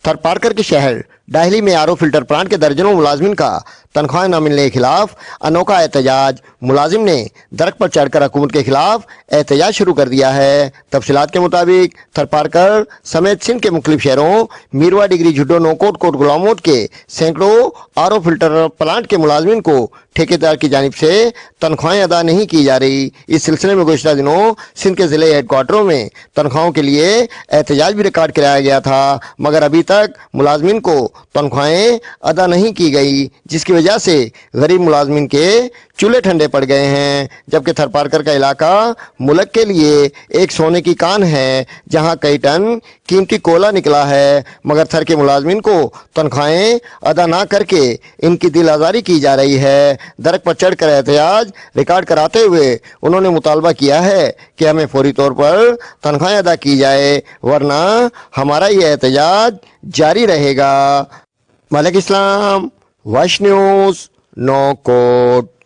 थर पारकर के शहर डाहली में आरओ फिल्टर प्लांट के दर्जनों मुलाजिमिन का तनख्वाह न मिलने के खिलाफ अनोखा एहतजाज। मुलाजिम ने दरख्त पर चढ़कर हुकूमत के खिलाफ एहतजाज शुरू कर दिया है। तफसीलात के मुताबिक थर पारकर समेत सिंध के मुख्तलिफ शहरों मीरवा, डिग्री, झुड्डो, नौकोट, कोट गुलामोट के सैकड़ों आरओ फिल्टर प्लांट के मुलाजिमिन को ठेकेदार की जानिब से तनख्वाहें अदा नहीं की जा रही। इस सिलसिले में गुज़श्ता दिनों सिंध के ज़िले हेडक्वार्टरों में तनख्वाहों के लिए एहतजाज भी रिकॉर्ड कराया गया था, मगर अभी तक मुलाजमिन को तनख्वाहें अदा नहीं की गई, जिसकी वजह से गरीब मुलाजमिन के चूल्हे ठंडे पड़ गए हैं। जबकि थर पारकर का इलाका मुल्क के लिए एक सोने की कान है, जहां कई टन कीमती कोयला निकला है, मगर थर के मुलाजमिन को तनख्वाहें अदा ना करके इनकी दिल आज़ारी की जा रही है। दरख्त पर चढ़कर एहतजाज रिकॉर्ड कराते हुए उन्होंने मुतालबा किया है कि हमें फौरी तौर पर तनख्वाहें अदा की जाए, वरना हमारा ये एहतजाज जारी रहेगा। मलिक इस्लाम, वश न्यूज़, नौकोट।